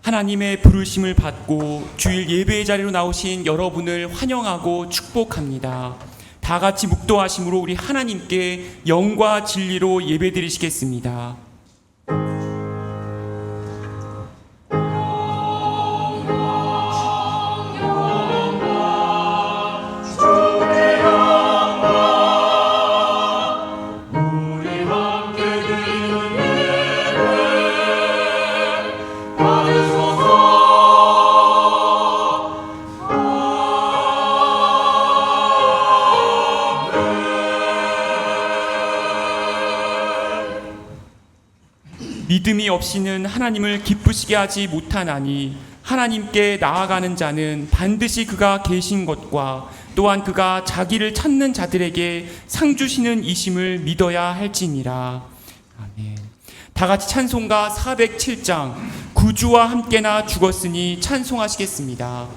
하나님의 부르심을 받고 주일 예배의 자리로 나오신 여러분을 환영하고 축복합니다. 다 같이 묵도하심으로 우리 하나님께 영과 진리로 예배드리시겠습니다. 믿음이 없이는 하나님을 기쁘시게 하지 못하나니 하나님께 나아가는 자는 반드시 그가 계신 것과 또한 그가 자기를 찾는 자들에게 상 주시는 이심을 믿어야 할지니라. 아멘. 다 같이 찬송가 407장 구주와 함께나 죽었으니 찬송하시겠습니다.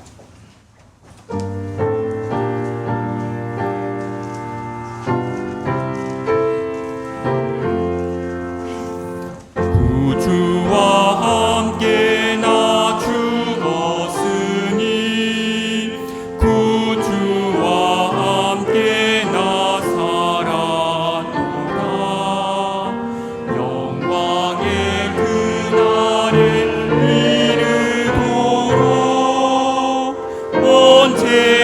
구주와 함께 나 죽었으니 구주와 함께 나 살았도다. 영광의 그날에 이르도록 언제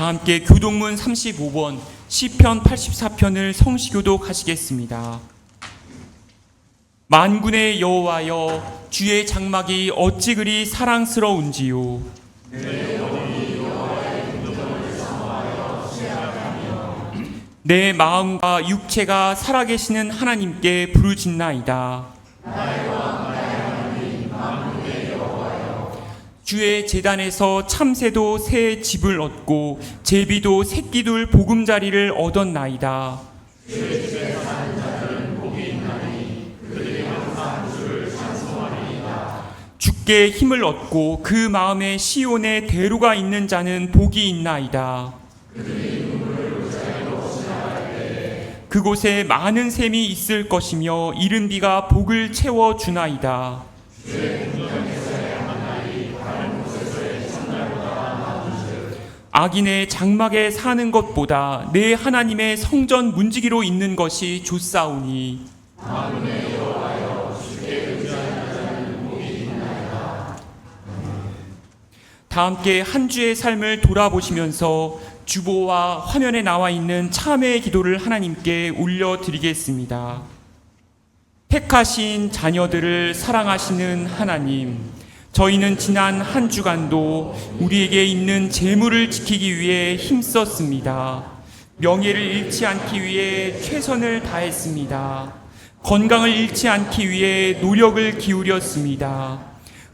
함께 교동문 35번 시편 84편을 성시교독 하시겠습니다. 만군의 여호와여, 주의 장막이 어찌 그리 사랑스러운지요. 내 마음과 육체가 살아계시는 하나님께 부르짖나이다. 주의 제단에서 참새도 새 집을 얻고 제비도 새끼둘 보금자리를 얻었나이다. 주께 힘을 얻고 그 마음에 시온에 대로가 있는 자는 복이 있나이다. 그곳에 많은 샘이 있을 것이며 이른 비가 복을 채워 주나이다. 악인의 장막에 사는 것보다 내 하나님의 성전 문지기로 있는 것이 좋사오니. 다 함께 한 주의 삶을 돌아보시면서 주보와 화면에 나와 있는 참회의 기도를 하나님께 올려드리겠습니다. 택하신 자녀들을 사랑하시는 하나님, 저희는 지난 한 주간도 우리에게 있는 재물을 지키기 위해 힘썼습니다. 명예를 잃지 않기 위해 최선을 다했습니다. 건강을 잃지 않기 위해 노력을 기울였습니다.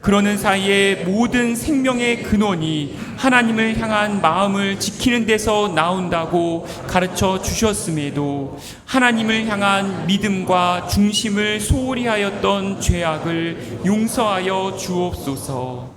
그러는 사이에 모든 생명의 근원이 하나님을 향한 마음을 지키는 데서 나온다고 가르쳐 주셨음에도 하나님을 향한 믿음과 중심을 소홀히 하였던 죄악을 용서하여 주옵소서.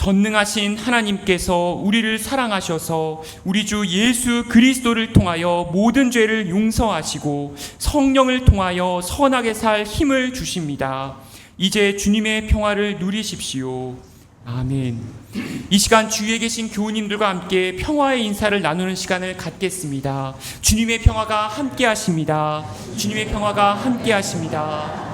전능하신 하나님께서 우리를 사랑하셔서 우리 주 예수 그리스도를 통하여 모든 죄를 용서하시고 성령을 통하여 선하게 살 힘을 주십니다. 이제 주님의 평화를 누리십시오. 아멘. 이 시간 주위에 계신 교우님들과 함께 평화의 인사를 나누는 시간을 갖겠습니다. 주님의 평화가 함께 하십니다. 주님의 평화가 함께 하십니다.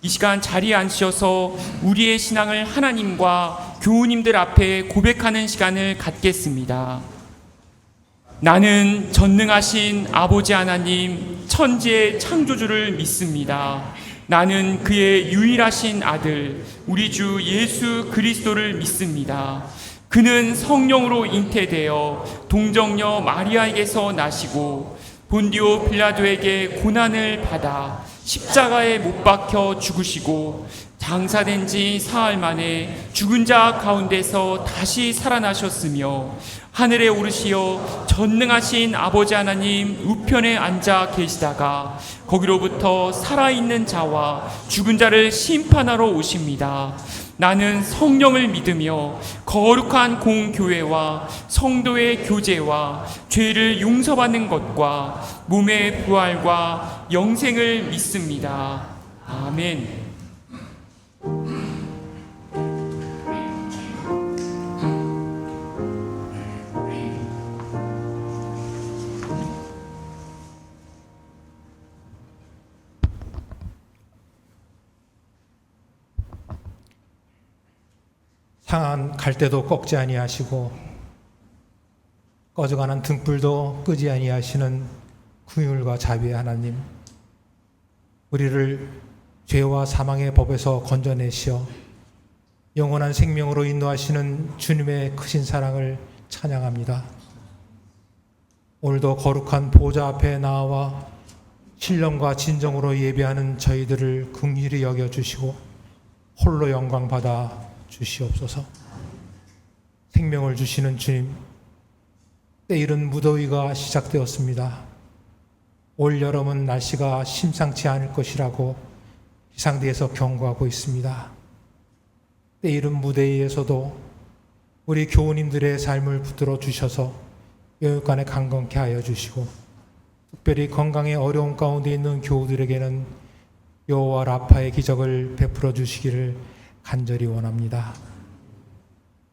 이 시간 자리에 앉으셔서 우리의 신앙을 하나님과 교우님들 앞에 고백하는 시간을 갖겠습니다. 나는 전능하신 아버지 하나님, 천지의 창조주를 믿습니다. 나는 그의 유일하신 아들, 우리 주 예수 그리스도를 믿습니다. 그는 성령으로 잉태되어 동정녀 마리아에게서 나시고 본디오 빌라도에게 고난을 받아 십자가에 못 박혀 죽으시고 장사된 지 사흘 만에 죽은 자 가운데서 다시 살아나셨으며 하늘에 오르시어 전능하신 아버지 하나님 우편에 앉아 계시다가 거기로부터 살아있는 자와 죽은 자를 심판하러 오십니다. 나는 성령을 믿으며 거룩한 공교회와 성도의 교제와 죄를 용서받는 것과 몸의 부활과 영생을 믿습니다. 아멘. 상한 갈대도 꺾지 아니하시고 꺼져가는 등불도 끄지 아니하시는 긍휼과 자비의 하나님, 우리를 죄와 사망의 법에서 건져내시어 영원한 생명으로 인도하시는 주님의 크신 사랑을 찬양합니다. 오늘도 거룩한 보좌 앞에 나와 신령과 진정으로 예배하는 저희들을 긍휼히 여겨주시고 홀로 영광 받아 주시옵소서. 생명을 주시는 주님, 때이른 무더위가 시작되었습니다. 올 여름은 날씨가 심상치 않을 것이라고 기상대에서 경고하고 있습니다. 때이른 무더위에서도 우리 교우님들의 삶을 붙들어 주셔서 여육간에 강건케 하여 주시고, 특별히 건강에 어려운 가운데 있는 교우들에게는 여호와 라파의 기적을 베풀어 주시기를 간절히 원합니다.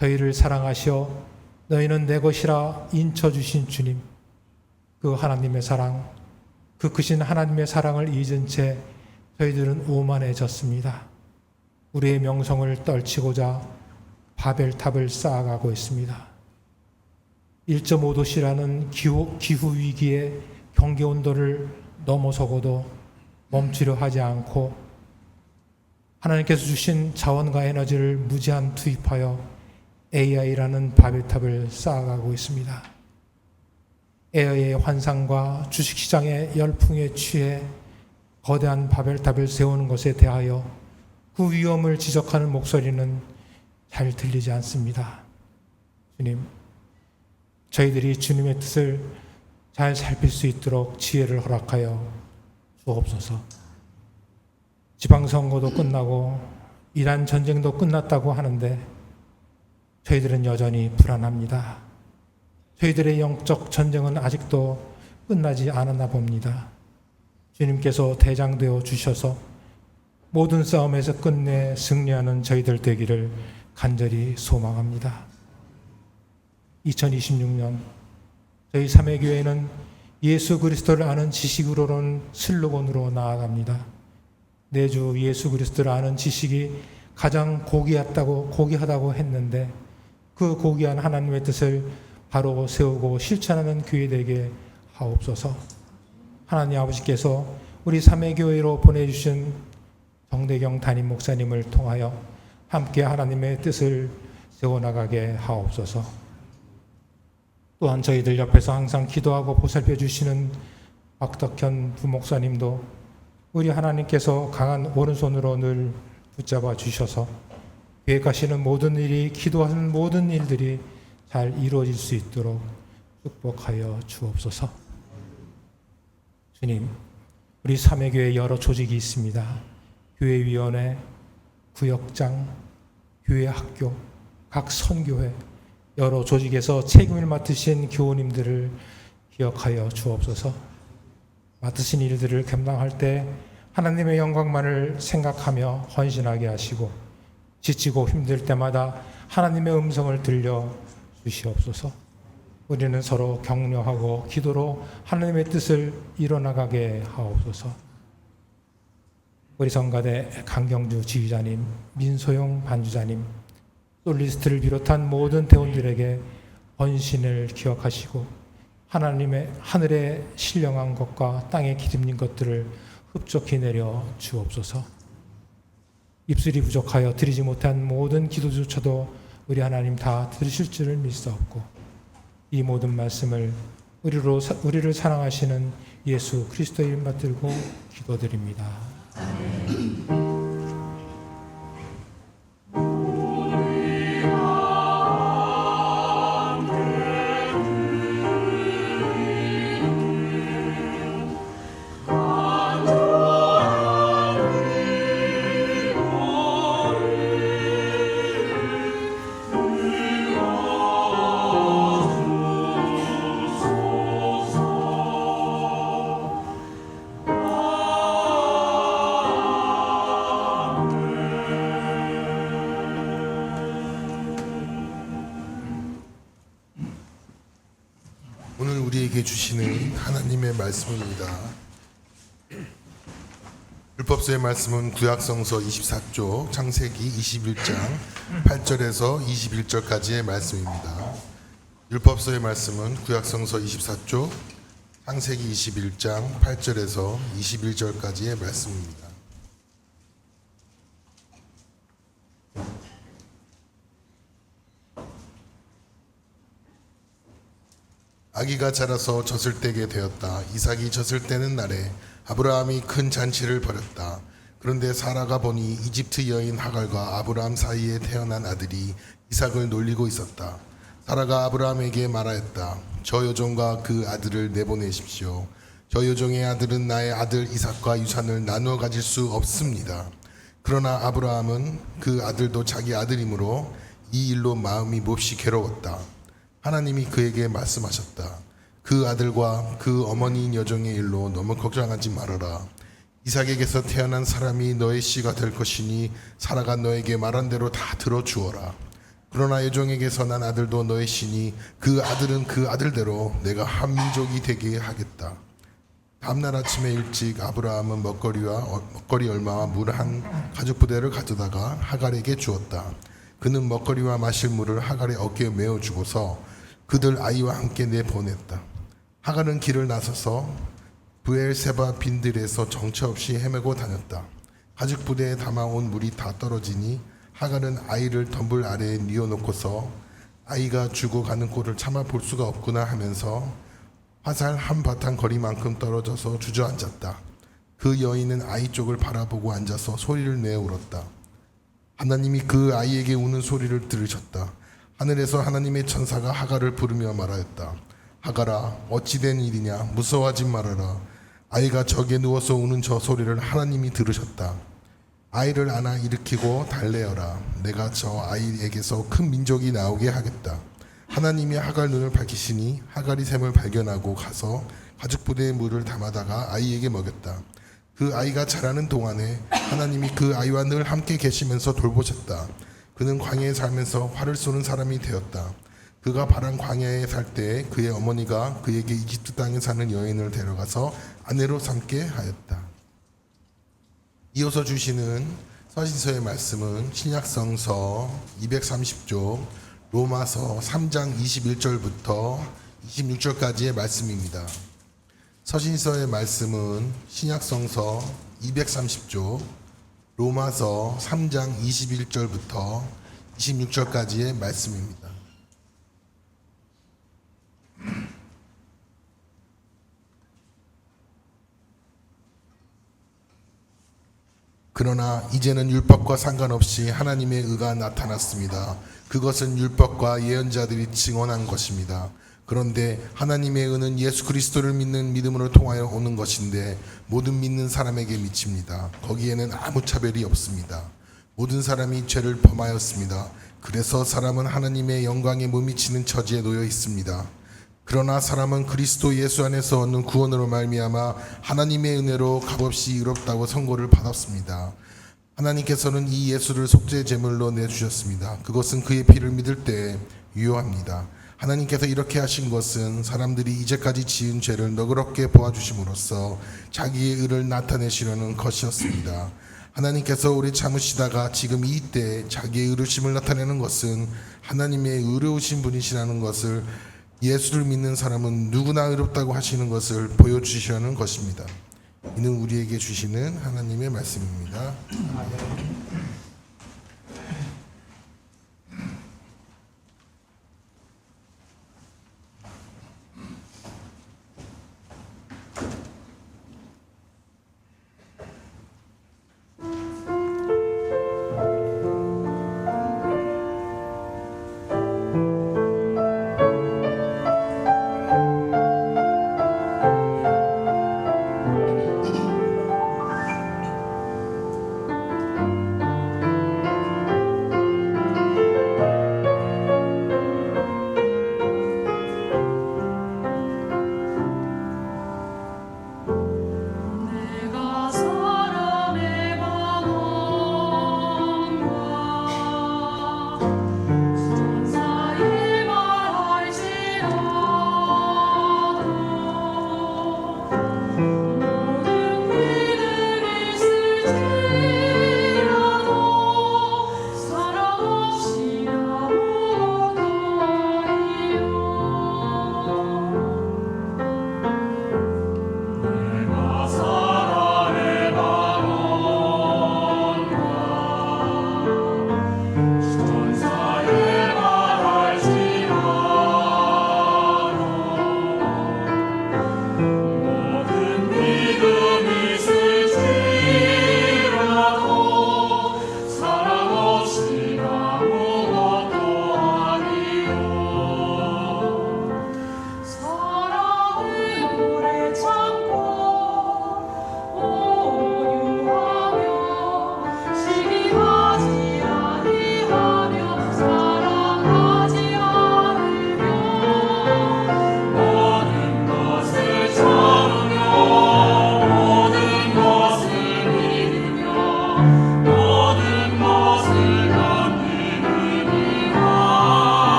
저희를 사랑하시어 너희는 내 것이라 인쳐주신 주님, 그 하나님의 사랑, 그 크신 하나님의 사랑을 잊은 채 저희들은 오만해졌습니다. 우리의 명성을 떨치고자 바벨탑을 쌓아가고 있습니다. 1.5도씨라는 기후 위기의 경계 온도를 넘어서고도 멈추려 하지 않고 하나님께서 주신 자원과 에너지를 무제한 투입하여 AI라는 바벨탑을 쌓아가고 있습니다. AI의 환상과 주식시장의 열풍에 취해 거대한 바벨탑을 세우는 것에 대하여 그 위험을 지적하는 목소리는 잘 들리지 않습니다. 주님, 저희들이 주님의 뜻을 잘 살필 수 있도록 지혜를 허락하여 주옵소서. 지방선거도 끝나고 이란 전쟁도 끝났다고 하는데 저희들은 여전히 불안합니다. 저희들의 영적 전쟁은 아직도 끝나지 않았나 봅니다. 주님께서 대장되어 주셔서 모든 싸움에서 끝내 승리하는 저희들 되기를 간절히 소망합니다. 2026년 저희 삼회교회는 예수 그리스도를 아는 지식으로는 슬로건으로 나아갑니다. 내주 예수 그리스도를 아는 지식이 가장 고귀하다고 했는데 그 고귀한 하나님의 뜻을 바로 세우고 실천하는 교회 되게 하옵소서. 하나님 아버지께서 우리 삼회교회로 보내주신 정대경 담임 목사님을 통하여 함께 하나님의 뜻을 세워나가게 하옵소서. 또한 저희들 옆에서 항상 기도하고 보살펴 주시는 박덕현 부목사님도 우리 하나님께서 강한 오른손으로 늘 붙잡아 주셔서 계획하시는 모든 일이, 기도하는 모든 일들이 잘 이루어질 수 있도록 축복하여 주옵소서. 주님, 우리 삼회교회 여러 조직이 있습니다. 교회위원회, 구역장, 교회학교, 각 선교회, 여러 조직에서 책임을 맡으신 교우님들을 기억하여 주옵소서. 맡으신 일들을 감당할 때 하나님의 영광만을 생각하며 헌신하게 하시고 지치고 힘들 때마다 하나님의 음성을 들려 주시옵소서. 우리는 서로 격려하고 기도로 하나님의 뜻을 이뤄나가게 하옵소서. 우리 성가대 강경주 지휘자님, 민소영 반주자님, 솔리스트를 비롯한 모든 대원들에게 헌신을 기억하시고 하나님의 하늘에 신령한 것과 땅에 기름진 것들을 흡족히 내려 주옵소서. 입술이 부족하여 드리지 못한 모든 기도조차도 우리 하나님 다 들으실 줄을 믿사옵고 이 모든 말씀을 우리를 사랑하시는 예수 그리스도의 이름 받들고 기도드립니다. 오늘 우리에게 주시는 하나님의 말씀입니다. 율법서의 말씀은 구약성서 24쪽, 창세기 21장 8절에서 21절까지의 말씀입니다. 율법서의 말씀은 구약성서 24쪽, 창세기 21장 8절에서 21절까지의 말씀입니다. 아기가 자라서 젖을 떼게 되었다. 이삭이 젖을 떼는 날에 아브라함이 큰 잔치를 벌였다. 그런데 사라가 보니 이집트 여인 하갈과 아브라함 사이에 태어난 아들이 이삭을 놀리고 있었다. 사라가 아브라함에게 말하였다. 저 여종과 그 아들을 내보내십시오. 저 여종의 아들은 나의 아들 이삭과 유산을 나누어 가질 수 없습니다. 그러나 아브라함은 그 아들도 자기 아들이므로 이 일로 마음이 몹시 괴로웠다. 하나님이 그에게 말씀하셨다. 그 아들과 그 어머니 여종의 일로 너무 걱정하지 말아라. 이삭에게서 태어난 사람이 너의 씨가 될 것이니 사라가 너에게 말한 대로 다 들어주어라. 그러나 여종에게서 난 아들도 너의 신이 그 아들은 그 아들대로 내가 한 민족이 되게 하겠다. 다음날 아침에 일찍 아브라함은 먹거리 얼마와 물 한 가죽 부대를 가져다가 하갈에게 주었다. 그는 먹거리와 마실 물을 하갈의 어깨에 메어 주고서 그들 아이와 함께 내보냈다. 하갈은 길을 나서서 브엘세바 빈들에서 정처 없이 헤매고 다녔다. 가죽 부대에 담아온 물이 다 떨어지니 하갈은 아이를 덤불 아래에 뉘어놓고서 아이가 죽어가는 꼴을 참아 볼 수가 없구나 하면서 화살 한 바탕 거리만큼 떨어져서 주저앉았다. 그 여인은 아이 쪽을 바라보고 앉아서 소리를 내어 울었다. 하나님이 그 아이에게 우는 소리를 들으셨다. 하늘에서 하나님의 천사가 하갈을 부르며 말하였다. 하갈아, 어찌된 일이냐? 무서워하지 말아라. 아이가 벽에 누워서 우는 저 소리를 하나님이 들으셨다. 아이를 안아 일으키고 달래어라. 내가 저 아이에게서 큰 민족이 나오게 하겠다. 하나님이 하갈 눈을 밝히시니 하갈이 샘을 발견하고 가서 가죽 부대에 물을 담아다가 아이에게 먹였다. 그 아이가 자라는 동안에 하나님이 그 아이와 늘 함께 계시면서 돌보셨다. 그는 광야에 살면서 활을 쏘는 사람이 되었다. 그가 바란 광야에 살 때에 그의 어머니가 그에게 이집트 땅에 사는 여인을 데려가서 아내로 삼게 하였다. 이어서 주시는 서신서의 말씀은 신약성서 230쪽 로마서 3장 21절부터 26절까지의 말씀입니다. 서신서의 말씀은 신약성서 230쪽 로마서 3장 21절부터 26절까지의 말씀입니다. 그러나 이제는 율법과 상관없이 하나님의 의가 나타났습니다. 그것은 율법과 예언자들이 증언한 것입니다. 그런데 하나님의 의는 예수 그리스도를 믿는 믿음으로 통하여 오는 것인데 모든 믿는 사람에게 미칩니다. 거기에는 아무 차별이 없습니다. 모든 사람이 죄를 범하였습니다. 그래서 사람은 하나님의 영광에 못 미치는 처지에 놓여 있습니다. 그러나 사람은 그리스도 예수 안에서 얻는 구원으로 말미암아 하나님의 은혜로 값없이 의롭다고 선고를 받았습니다. 하나님께서는 이 예수를 속죄 제물로 내주셨습니다. 그것은 그의 피를 믿을 때에 유효합니다. 하나님께서 이렇게 하신 것은 사람들이 이제까지 지은 죄를 너그럽게 보아주심으로써 자기의 의를 나타내시려는 것이었습니다. 하나님께서 오래 참으시다가 지금 이때 자기의 의로우심을 나타내는 것은 하나님의 의로우신 분이시라는 것을 예수를 믿는 사람은 누구나 의롭다고 하시는 것을 보여주시려는 것입니다. 이는 우리에게 주시는 하나님의 말씀입니다.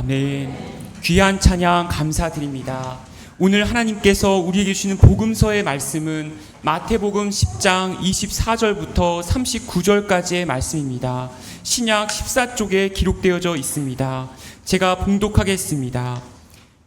아멘. 귀한 찬양 감사드립니다. 오늘 하나님께서 우리에게 주시는 복음서의 말씀은 마태복음 10장 24절부터 39절까지의 말씀입니다. 신약 14쪽에 기록되어져 있습니다. 제가 봉독하겠습니다.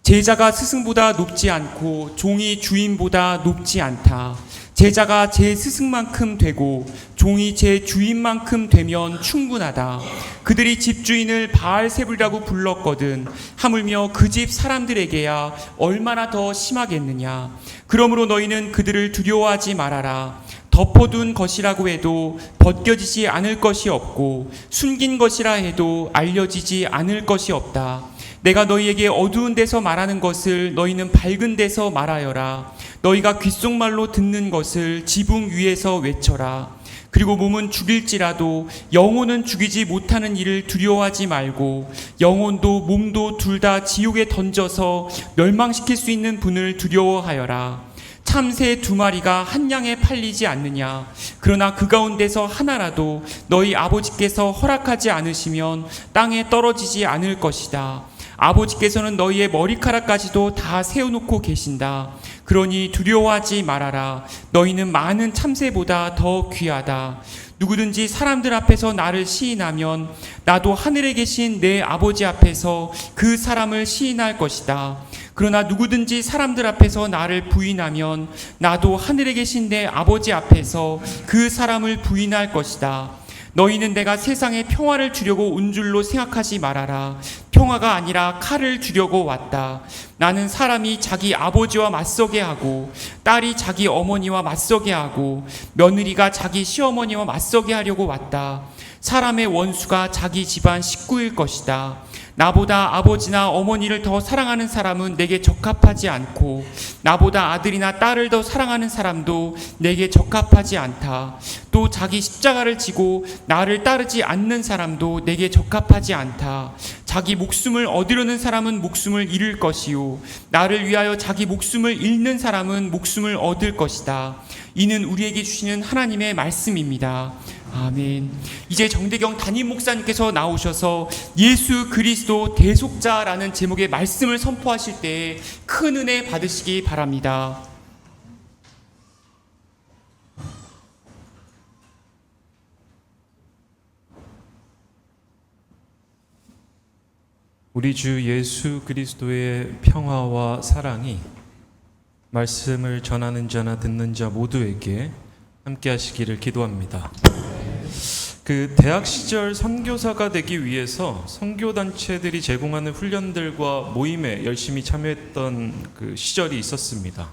제자가 스승보다 높지 않고 종이 주인보다 높지 않다. 제자가 제 스승만큼 되고 종이 제 주인만큼 되면 충분하다. 그들이 집주인을 바알세불이라고 불렀거든 하물며 그 집 사람들에게야 얼마나 더 심하겠느냐. 그러므로 너희는 그들을 두려워하지 말아라. 덮어둔 것이라고 해도 벗겨지지 않을 것이 없고 숨긴 것이라 해도 알려지지 않을 것이 없다. 내가 너희에게 어두운 데서 말하는 것을 너희는 밝은 데서 말하여라. 너희가 귓속말로 듣는 것을 지붕 위에서 외쳐라. 그리고 몸은 죽일지라도 영혼은 죽이지 못하는 일을 두려워하지 말고 영혼도 몸도 둘 다 지옥에 던져서 멸망시킬 수 있는 분을 두려워하여라. 참새 2마리가 한 양에 팔리지 않느냐. 그러나 그 가운데서 하나라도 너희 아버지께서 허락하지 않으시면 땅에 떨어지지 않을 것이다. 아버지께서는 너희의 머리카락까지도 다 세워놓고 계신다. 그러니 두려워하지 말아라. 너희는 많은 참새보다 더 귀하다. 누구든지 사람들 앞에서 나를 시인하면 나도 하늘에 계신 내 아버지 앞에서 그 사람을 시인할 것이다. 그러나 누구든지 사람들 앞에서 나를 부인하면 나도 하늘에 계신 내 아버지 앞에서 그 사람을 부인할 것이다. 너희는 내가 세상에 평화를 주려고 온 줄로 생각하지 말아라. 평화가 아니라 칼을 주려고 왔다. 나는 사람이 자기 아버지와 맞서게 하고 딸이 자기 어머니와 맞서게 하고 며느리가 자기 시어머니와 맞서게 하려고 왔다. 사람의 원수가 자기 집안 식구일 것이다. 나보다 아버지나 어머니를 더 사랑하는 사람은 내게 적합하지 않고 나보다 아들이나 딸을 더 사랑하는 사람도 내게 적합하지 않다. 또 자기 십자가를 지고 나를 따르지 않는 사람도 내게 적합하지 않다. 자기 목숨을 얻으려는 사람은 목숨을 잃을 것이요 나를 위하여 자기 목숨을 잃는 사람은 목숨을 얻을 것이다. 이는 우리에게 주시는 하나님의 말씀입니다. 아멘. 이제 정대경 담임 목사님께서 나오셔서 예수 그리스도 대속자라는 제목의 말씀을 선포하실 때 큰 은혜 받으시기 바랍니다. 우리 주 예수 그리스도의 평화와 사랑이 말씀을 전하는 자나 듣는 자 모두에게 함께 하시기를 기도합니다. 그 대학 시절 선교사가 되기 위해서 선교단체들이 제공하는 훈련들과 모임에 열심히 참여했던 그 시절이 있었습니다.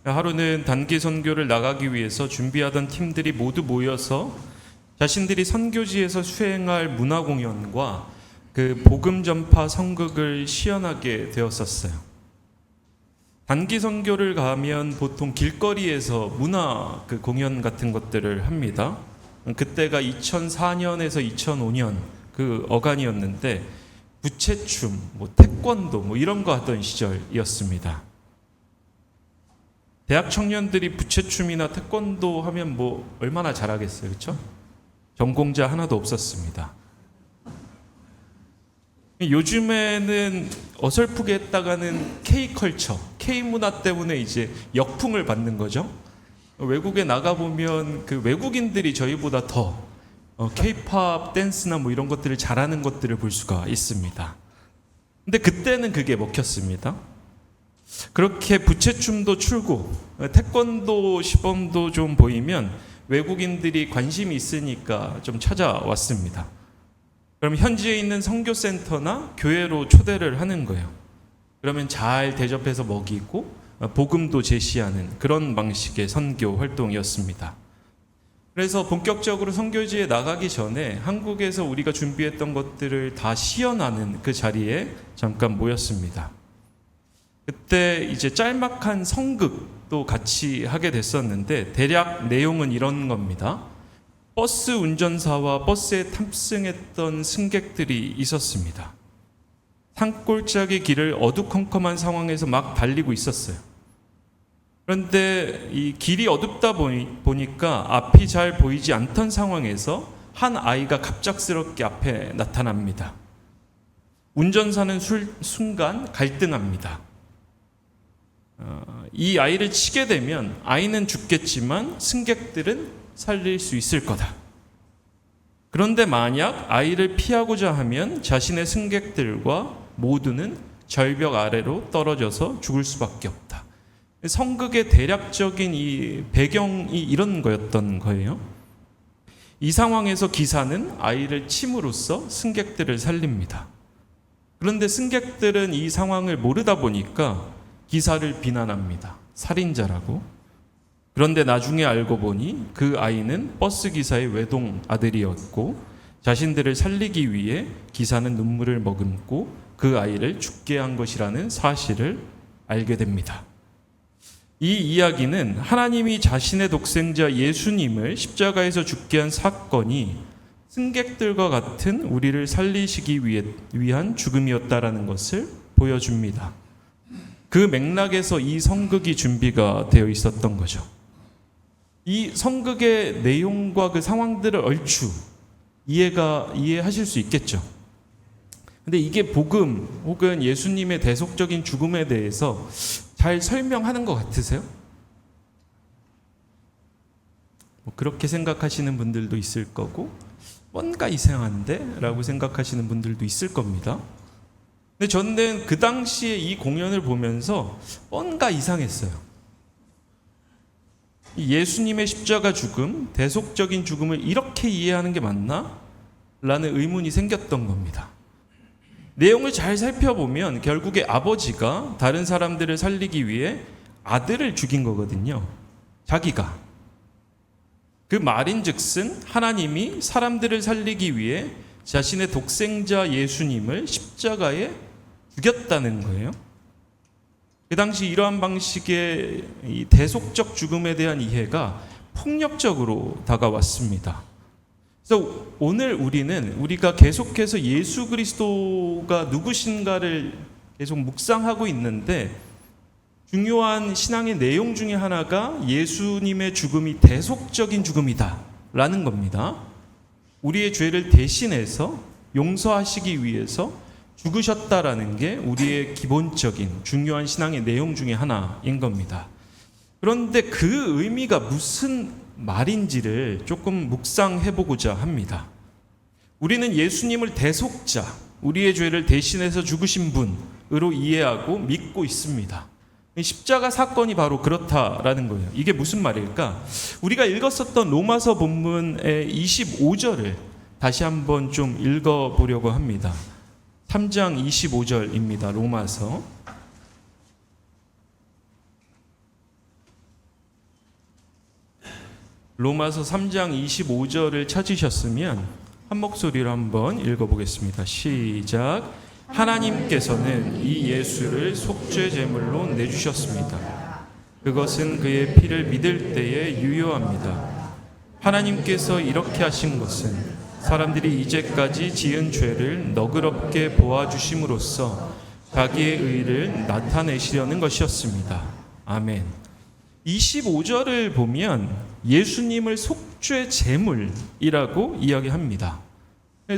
하루는 단기 선교를 나가기 위해서 준비하던 팀들이 모두 모여서 자신들이 선교지에서 수행할 문화공연과 그 복음 전파 선극을 시연하게 되었었어요. 단기 선교를 가면 보통 길거리에서 문화 그 공연 같은 것들을 합니다. 그때가 2004년에서 2005년 그 어간이었는데 부채춤, 태권도 이런 거 하던 시절이었습니다. 대학 청년들이 부채춤이나 태권도 하면 얼마나 잘하겠어요, 그렇죠? 전공자 하나도 없었습니다. 요즘에는 어설프게 했다가는 K컬처, K문화 때문에 이제 역풍을 받는 거죠. 외국에 나가보면 그 외국인들이 저희보다 더 K-팝 댄스나 이런 것들을 잘하는 것들을 볼 수가 있습니다. 근데 그때는 그게 먹혔습니다. 그렇게 부채춤도 추고 태권도 시범도 좀 보이면 외국인들이 관심이 있으니까 좀 찾아왔습니다. 그럼 현지에 있는 선교센터나 교회로 초대를 하는 거예요. 그러면 잘 대접해서 먹이고 복음도 제시하는 그런 방식의 선교 활동이었습니다. 그래서 본격적으로 선교지에 나가기 전에 한국에서 우리가 준비했던 것들을 다 시연하는 그 자리에 잠깐 모였습니다. 그때 이제 짤막한 선극도 같이 하게 됐었는데 대략 내용은 이런 겁니다. 버스 운전사와 버스에 탑승했던 승객들이 있었습니다. 산골짜기 길을 어두컴컴한 상황에서 막 달리고 있었어요. 그런데 이 길이 어둡다 보니까 앞이 잘 보이지 않던 상황에서 한 아이가 갑작스럽게 앞에 나타납니다. 운전사는 순간 갈등합니다. 이 아이를 치게 되면 아이는 죽겠지만 승객들은 살릴 수 있을 거다. 그런데 만약 아이를 피하고자 하면 자신의 승객들과 모두는 절벽 아래로 떨어져서 죽을 수밖에 없다. 성극의 대략적인 이 배경이 이런 거였던 거예요. 이 상황에서 기사는 아이를 침으로써 승객들을 살립니다. 그런데 승객들은 이 상황을 모르다 보니까 기사를 비난합니다. 살인자라고. 그런데 나중에 알고 보니 그 아이는 버스 기사의 외동 아들이었고 자신들을 살리기 위해 기사는 눈물을 머금고 그 아이를 죽게 한 것이라는 사실을 알게 됩니다. 이 이야기는 하나님이 자신의 독생자 예수님을 십자가에서 죽게 한 사건이 승객들과 같은 우리를 살리시기 위한 죽음이었다라는 것을 보여줍니다. 그 맥락에서 이 성극이 준비가 되어 있었던 거죠. 이 성극의 내용과 그 상황들을 얼추 이해하실 수 있겠죠. 근데 이게 복음 혹은 예수님의 대속적인 죽음에 대해서 잘 설명하는 것 같으세요? 그렇게 생각하시는 분들도 있을 거고 뭔가 이상한데? 라고 생각하시는 분들도 있을 겁니다. 근데 저는 그 당시에 이 공연을 보면서 뭔가 이상했어요. 예수님의 십자가 죽음, 대속적인 죽음을 이렇게 이해하는 게 맞나? 라는 의문이 생겼던 겁니다. 내용을 잘 살펴보면 결국에 아버지가 다른 사람들을 살리기 위해 아들을 죽인 거거든요. 자기가. 그 말인즉슨 하나님이 사람들을 살리기 위해 자신의 독생자 예수님을 십자가에 죽였다는 거예요. 그 당시 이러한 방식의 이 대속적 죽음에 대한 이해가 폭력적으로 다가왔습니다. 그래서 오늘 우리가 계속해서 예수 그리스도가 누구신가를 계속 묵상하고 있는데 중요한 신앙의 내용 중에 하나가 예수님의 죽음이 대속적인 죽음이다 라는 겁니다. 우리의 죄를 대신해서 용서하시기 위해서 죽으셨다라는 게 우리의 기본적인 중요한 신앙의 내용 중에 하나인 겁니다. 그런데 그 의미가 무슨 말인지를 조금 묵상해보고자 합니다. 우리는 예수님을 대속자, 우리의 죄를 대신해서 죽으신 분으로 이해하고 믿고 있습니다. 십자가 사건이 바로 그렇다라는 거예요. 이게 무슨 말일까? 우리가 읽었었던 로마서 본문의 25절을 다시 한번 좀 읽어보려고 합니다. 3장 25절입니다. 로마서. 로마서 3장 25절을 찾으셨으면 한 목소리로 한번 읽어보겠습니다. 시작. 하나님께서는 이 예수를 속죄 제물로 내주셨습니다. 그것은 그의 피를 믿을 때에 유효합니다. 하나님께서 이렇게 하신 것은 사람들이 이제까지 지은 죄를 너그럽게 보아주심으로써 자기의 의를 나타내시려는 것이었습니다. 아멘. 25절을 보면 예수님을 속죄 제물이라고 이야기합니다.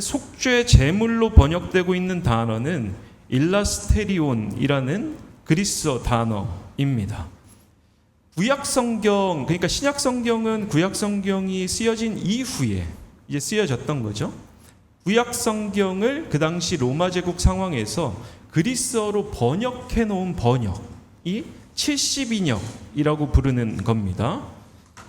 속죄 제물로 번역되고 있는 단어는 일라스테리온이라는 그리스어 단어입니다. 구약 성경, 그러니까 신약 성경은 구약 성경이 쓰여진 이후에 이제 쓰여졌던 거죠. 구약 성경을 그 당시 로마 제국 상황에서 그리스어로 번역해 놓은 번역이 70인역이라고 부르는 겁니다.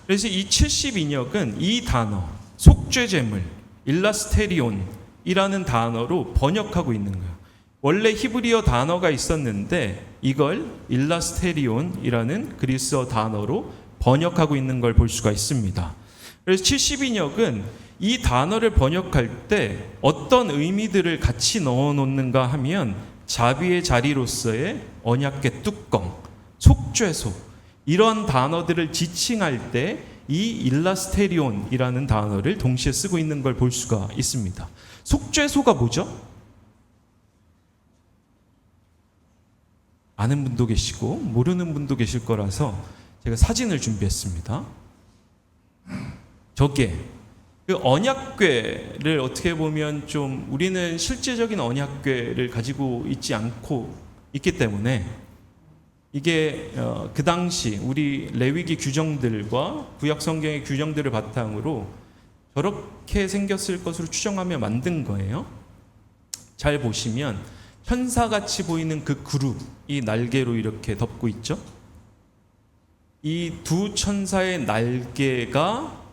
그래서 이 70인역은 이 단어 속죄 제물 일라스테리온이라는 단어로 번역하고 있는 거예요. 원래 히브리어 단어가 있었는데 이걸 일라스테리온이라는 그리스어 단어로 번역하고 있는 걸 볼 수가 있습니다. 그래서 70인역은 이 단어를 번역할 때 어떤 의미들을 같이 넣어 놓는가 하면 자비의 자리로서의 언약궤 뚜껑, 속죄소 이런 단어들을 지칭할 때 이 일라스테리온이라는 단어를 동시에 쓰고 있는 걸 볼 수가 있습니다. 속죄소가 뭐죠? 아는 분도 계시고 모르는 분도 계실 거라서 제가 사진을 준비했습니다. 저게 그 언약궤를 어떻게 보면 좀 우리는 실제적인 언약궤를 가지고 있지 않고 있기 때문에 이게 그 당시 우리 레위기 규정들과 구약 성경의 규정들을 바탕으로 저렇게 생겼을 것으로 추정하며 만든 거예요. 잘 보시면 천사같이 보이는 그 그룹이 날개로 이렇게 덮고 있죠. 이 두 천사의 날개가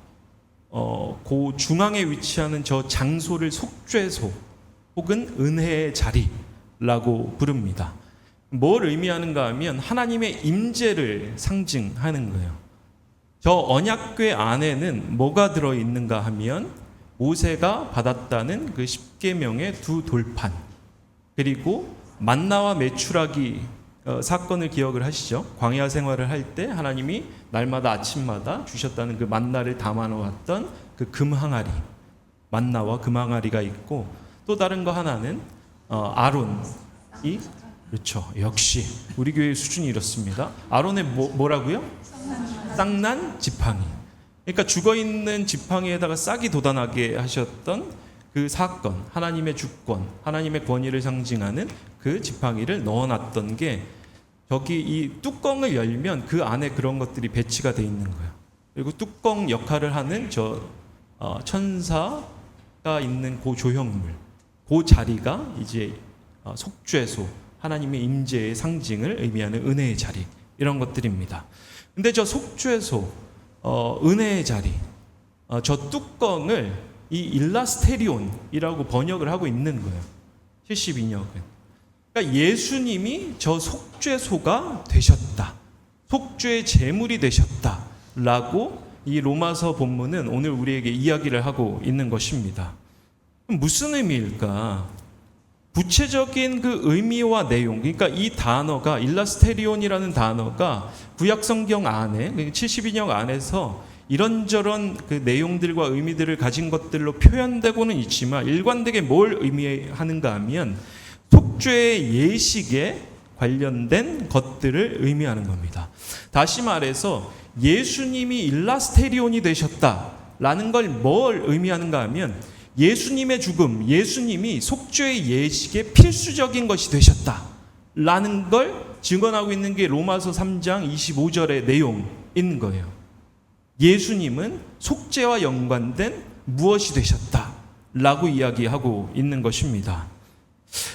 그 중앙에 위치하는 저 장소를 속죄소 혹은 은혜의 자리라고 부릅니다. 뭘 의미하는가 하면 하나님의 임재를 상징하는 거예요. 저 언약궤 안에는 뭐가 들어있는가 하면 모세가 받았다는 그 10계명의 두 돌판, 그리고 만나와 메추라기 사건을 기억을 하시죠. 광야 생활을 할 때 하나님이 날마다 아침마다 주셨다는 그 만나를 담아 놓았던 그 금항아리, 만나와 금항아리가 있고, 또 다른 거 하나는 아론이, 그렇죠, 역시 우리 교회의 수준이 이렇습니다. 아론의 뭐라고요? 쌍난 지팡이. 그러니까 죽어있는 지팡이에다가 싹이 돋아나게 하셨던 그 사건, 하나님의 주권, 하나님의 권위를 상징하는 그 지팡이를 넣어놨던 게 저기 이 뚜껑을 열면 그 안에 그런 것들이 배치가 돼 있는 거예요. 그리고 뚜껑 역할을 하는 저 천사가 있는 그 조형물, 그 자리가 이제 속죄소, 하나님의 임재의 상징을 의미하는 은혜의 자리, 이런 것들입니다. 근데 저 속죄소, 은혜의 자리, 저 뚜껑을 이 일라스테리온이라고 번역을 하고 있는 거예요. 72역은. 그러니까 예수님이 저 속죄소가 되셨다, 속죄의 제물이 되셨다라고 이 로마서 본문은 오늘 우리에게 이야기를 하고 있는 것입니다. 그럼 무슨 의미일까? 구체적인 그 의미와 내용, 그러니까 이 단어가, 일라스테리온이라는 단어가 구약성경 안에, 72역 안에서 이런저런 그 내용들과 의미들을 가진 것들로 표현되고는 있지만 일관되게 뭘 의미하는가 하면 속죄의 예식에 관련된 것들을 의미하는 겁니다. 다시 말해서 예수님이 일라스테리온이 되셨다라는 걸 뭘 의미하는가 하면 예수님의 죽음, 예수님이 속죄의 예식의 필수적인 것이 되셨다라는 걸 증언하고 있는 게 로마서 3장 25절의 내용인 거예요. 예수님은 속죄와 연관된 무엇이 되셨다라고 이야기하고 있는 것입니다.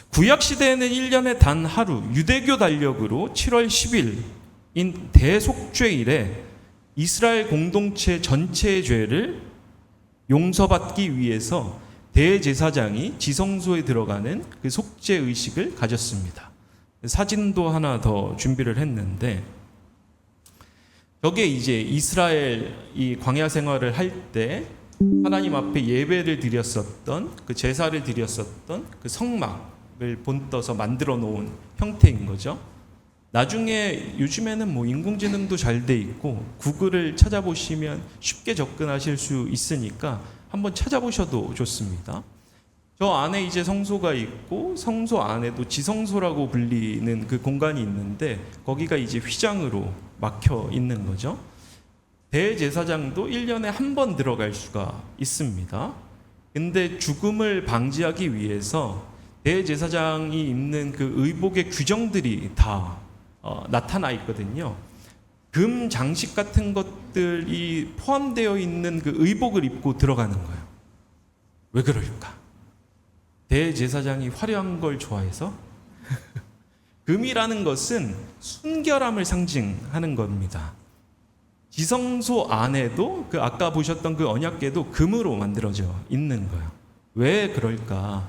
구약시대에는 1년에 단 하루 유대교 달력으로 7월 10일인 대속죄일에 이스라엘 공동체 전체의 죄를 용서받기 위해서 대제사장이 지성소에 들어가는 그 속죄 의식을 가졌습니다. 사진도 하나 더 준비를 했는데, 저게 이제 이스라엘 이 광야 생활을 할 때 하나님 앞에 예배를 드렸었던, 그 제사를 드렸었던 그 성막을 본떠서 만들어 놓은 형태인 거죠. 나중에 요즘에는 뭐 인공지능도 잘 돼 있고 구글을 찾아보시면 쉽게 접근하실 수 있으니까 한번 찾아보셔도 좋습니다. 저 안에 이제 성소가 있고 성소 안에도 지성소라고 불리는 그 공간이 있는데 거기가 이제 휘장으로 막혀 있는 거죠. 대제사장도 1년에 한 번 들어갈 수가 있습니다. 근데 죽음을 방지하기 위해서 대제사장이 입는 그 의복의 규정들이 다 나타나 있거든요. 금 장식 같은 것들이 포함되어 있는 그 의복을 입고 들어가는 거예요. 왜 그럴까? 대제사장이 화려한 걸 좋아해서? 금이라는 것은 순결함을 상징하는 겁니다. 지성소 안에도 그 아까 보셨던 그 언약궤도 금으로 만들어져 있는 거예요. 왜 그럴까?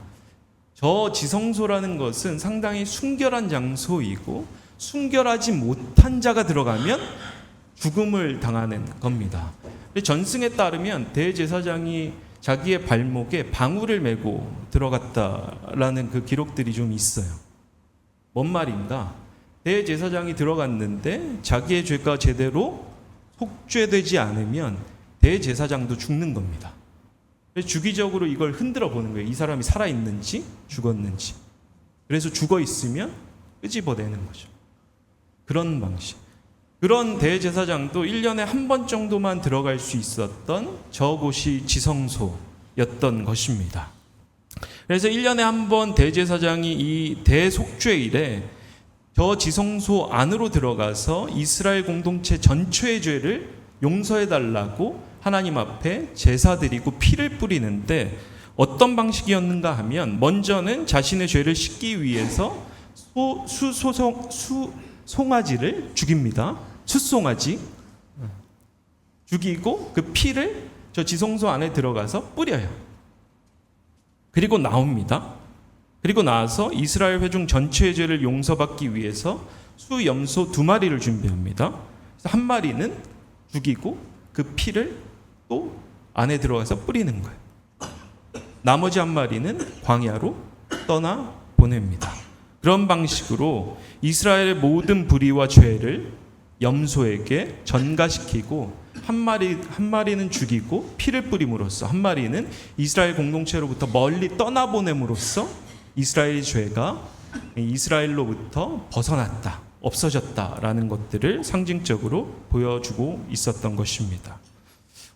저 지성소라는 것은 상당히 순결한 장소이고 순결하지 못한 자가 들어가면 죽음을 당하는 겁니다. 전승에 따르면 대제사장이 자기의 발목에 방울을 메고 들어갔다라는 그 기록들이 좀 있어요. 뭔 말인가? 대제사장이 들어갔는데 자기의 죄가 제대로 속죄되지 않으면 대제사장도 죽는 겁니다. 그래서 주기적으로 이걸 흔들어 보는 거예요. 이 사람이 살아있는지 죽었는지. 그래서 죽어 있으면 끄집어내는 거죠. 그런 방식. 그런 대제사장도 1년에 한 번 정도만 들어갈 수 있었던 저곳이 지성소였던 것입니다. 그래서 1년에 한 번 대제사장이 이 대속죄일에 저 지성소 안으로 들어가서 이스라엘 공동체 전체의 죄를 용서해 달라고 하나님 앞에 제사 드리고 피를 뿌리는데, 어떤 방식이었는가 하면 먼저는 자신의 죄를 씻기 위해서 송아지를 죽입니다. 숫송아지 죽이고 그 피를 저 지성소 안에 들어가서 뿌려요. 그리고 나옵니다. 그리고 나와서 이스라엘 회중 전체의 죄를 용서받기 위해서 수염소 2마리를 준비합니다. 그래서 한 마리는 죽이고 그 피를 또 안에 들어가서 뿌리는 거예요. 나머지 한 마리는 광야로 떠나 보냅니다. 그런 방식으로 이스라엘의 모든 불의와 죄를 염소에게 전가시키고 한 마리는 죽이고 피를 뿌림으로써, 한 마리는 이스라엘 공동체로부터 멀리 떠나보냄으로써 이스라엘의 죄가 이스라엘로부터 벗어났다, 없어졌다라는 것들을 상징적으로 보여주고 있었던 것입니다.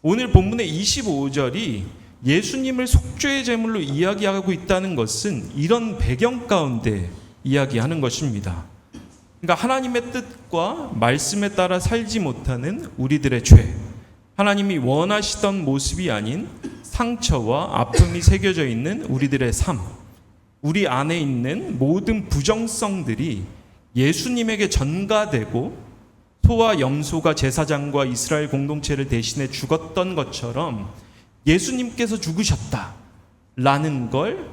오늘 본문의 25절이 예수님을 속죄의 제물로 이야기하고 있다는 것은 이런 배경 가운데 이야기하는 것입니다. 그러니까 하나님의 뜻과 말씀에 따라 살지 못하는 우리들의 죄, 하나님이 원하시던 모습이 아닌 상처와 아픔이 새겨져 있는 우리들의 삶, 우리 안에 있는 모든 부정성들이 예수님에게 전가되고 소와 염소가 제사장과 이스라엘 공동체를 대신해 죽었던 것처럼 예수님께서 죽으셨다라는 걸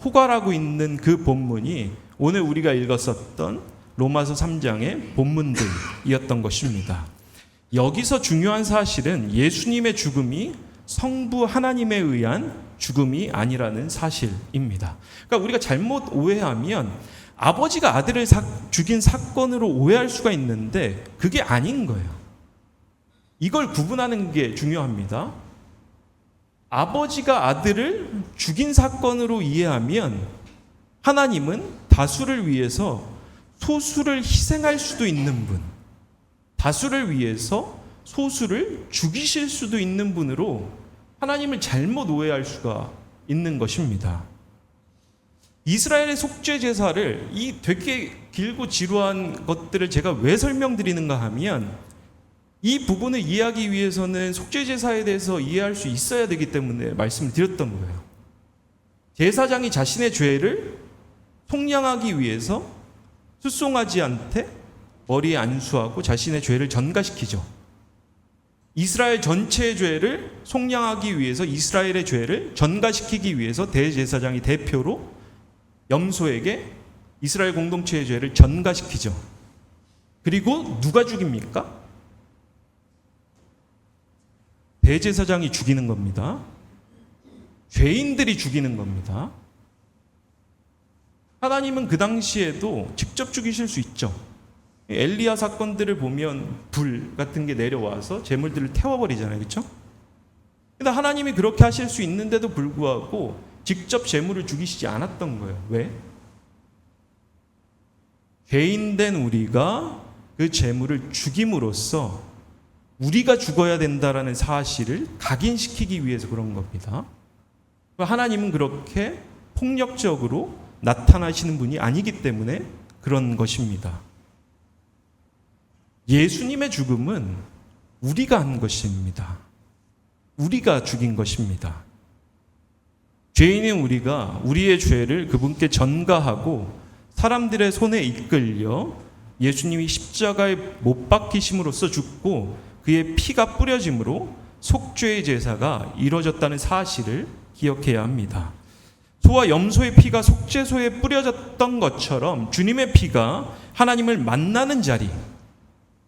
호괄하고 있는 그 본문이 오늘 우리가 읽었었던 로마서 3장의 본문들이었던 것입니다. 여기서 중요한 사실은 예수님의 죽음이 성부 하나님에 의한 죽음이 아니라는 사실입니다. 그러니까 우리가 잘못 오해하면 아버지가 아들을 죽인 사건으로 오해할 수가 있는데 그게 아닌 거예요. 이걸 구분하는 게 중요합니다. 아버지가 아들을 죽인 사건으로 이해하면 하나님은 다수를 위해서 소수를 희생할 수도 있는 분, 다수를 위해서 소수를 죽이실 수도 있는 분으로 하나님을 잘못 오해할 수가 있는 것입니다. 이스라엘의 속죄 제사를, 이 되게 길고 지루한 것들을 제가 왜 설명드리는가 하면 이 부분을 이해하기 위해서는 속죄 제사에 대해서 이해할 수 있어야 되기 때문에 말씀을 드렸던 거예요. 제사장이 자신의 죄를 속량하기 위해서 숫송아지한테 머리에 안수하고 자신의 죄를 전가시키죠. 이스라엘 전체의 죄를 속량하기 위해서, 이스라엘의 죄를 전가시키기 위해서 대제사장이 대표로 염소에게 이스라엘 공동체의 죄를 전가시키죠. 그리고 누가 죽입니까? 대제사장이 죽이는 겁니다. 죄인들이 죽이는 겁니다. 하나님은 그 당시에도 직접 죽이실 수 있죠. 엘리야 사건들을 보면 불 같은 게 내려와서 제물들을 태워버리잖아요. 그렇죠? 근데 하나님이 그렇게 하실 수 있는데도 불구하고 직접 제물을 죽이시지 않았던 거예요. 왜? 죄인된 우리가 그 제물을 죽임으로써 우리가 죽어야 된다라는 사실을 각인시키기 위해서 그런 겁니다. 하나님은 그렇게 폭력적으로 나타나시는 분이 아니기 때문에 그런 것입니다. 예수님의 죽음은 우리가 한 것입니다. 우리가 죽인 것입니다. 죄인인 우리가 우리의 죄를 그분께 전가하고 사람들의 손에 이끌려 예수님이 십자가에 못 박히심으로써 죽고 그의 피가 뿌려짐으로 속죄의 제사가 이루어졌다는 사실을 기억해야 합니다. 소와 염소의 피가 속죄소에 뿌려졌던 것처럼 주님의 피가 하나님을 만나는 자리,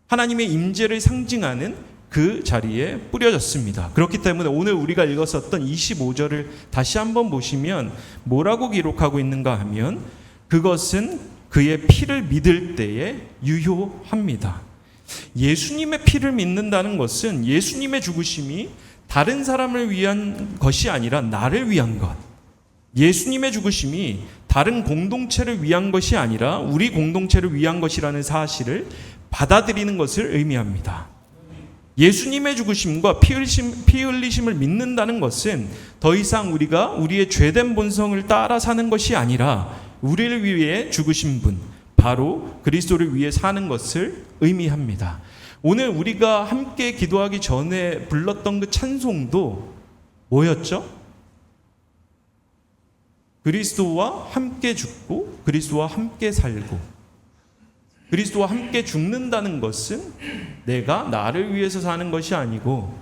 하나님의 임재를 상징하는 그 자리에 뿌려졌습니다. 그렇기 때문에 오늘 우리가 읽었었던 25절을 다시 한번 보시면 뭐라고 기록하고 있는가 하면 그것은 그의 피를 믿을 때에 유효합니다. 예수님의 피를 믿는다는 것은 예수님의 죽으심이 다른 사람을 위한 것이 아니라 나를 위한 것, 예수님의 죽으심이 다른 공동체를 위한 것이 아니라 우리 공동체를 위한 것이라는 사실을 받아들이는 것을 의미합니다. 예수님의 죽으심과 피 흘리심을 믿는다는 것은 더 이상 우리가 우리의 죄된 본성을 따라 사는 것이 아니라 우리를 위해 죽으신 분, 바로 그리스도를 위해 사는 것을 의미합니다. 오늘 우리가 함께 기도하기 전에 불렀던 그 찬송도 뭐였죠? 그리스도와 함께 죽고 그리스도와 함께 살고, 그리스도와 함께 죽는다는 것은 내가 나를 위해서 사는 것이 아니고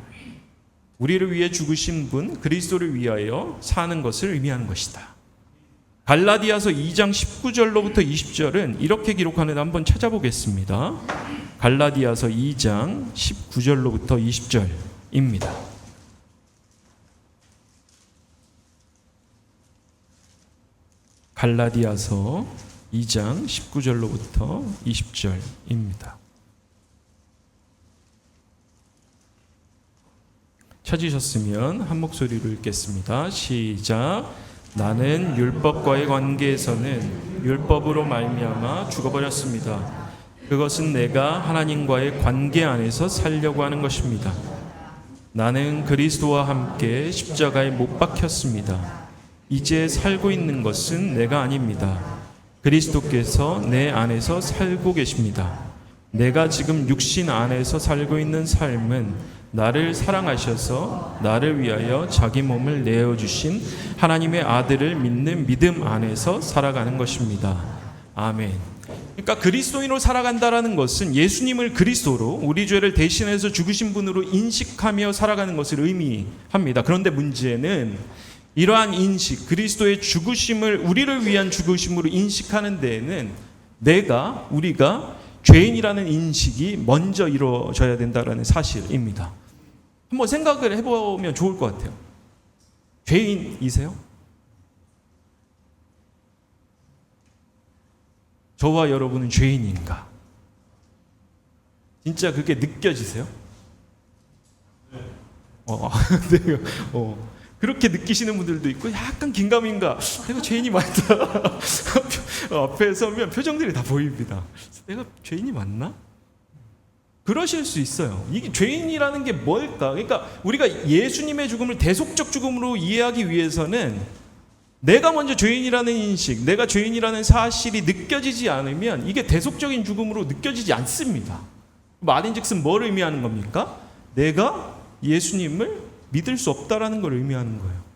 우리를 위해 죽으신 분 그리스도를 위하여 사는 것을 의미하는 것이다. 갈라디아서 2장 19절로부터 20절은 이렇게 기록하는데 한번 찾아보겠습니다. 갈라디아서 2장 19절로부터 20절입니다. 갈라디아서 2장 19절로부터 20절입니다. 찾으셨으면 한 목소리로 읽겠습니다. 시작. 나는 율법과의 관계에서는 율법으로 말미암아 죽어버렸습니다. 그것은 내가 하나님과의 관계 안에서 살려고 하는 것입니다. 나는 그리스도와 함께 십자가에 못 박혔습니다. 이제 살고 있는 것은 내가 아닙니다. 그리스도께서 내 안에서 살고 계십니다. 내가 지금 육신 안에서 살고 있는 삶은 나를 사랑하셔서 나를 위하여 자기 몸을 내어주신 하나님의 아들을 믿는 믿음 안에서 살아가는 것입니다. 아멘. 그러니까 그리스도인으로 살아간다라는 것은 예수님을 그리스도로 우리 죄를 대신해서 죽으신 분으로 인식하며 살아가는 것을 의미합니다. 그런데 문제는 이러한 인식, 그리스도의 죽으심을 우리를 위한 죽으심으로 인식하는 데에는 우리가 죄인이라는 인식이 먼저 이루어져야 된다는 사실입니다. 한번 생각을 해보면 좋을 것 같아요. 죄인이세요? 저와 여러분은 죄인인가? 진짜 그게 느껴지세요? 네. 그렇게 느끼시는 분들도 있고 약간 긴가민가 내가 죄인이 맞다 앞에 서면 표정들이 다 보입니다. 내가 죄인이 맞나? 그러실 수 있어요. 이게 죄인이라는 게 뭘까? 그러니까 우리가 예수님의 죽음을 대속적 죽음으로 이해하기 위해서는 내가 먼저 죄인이라는 인식, 내가 죄인이라는 사실이 느껴지지 않으면 이게 대속적인 죽음으로 느껴지지 않습니다. 말인즉슨 뭘 의미하는 겁니까? 내가 예수님을 믿을 수 없다라는 걸 의미하는 거예요.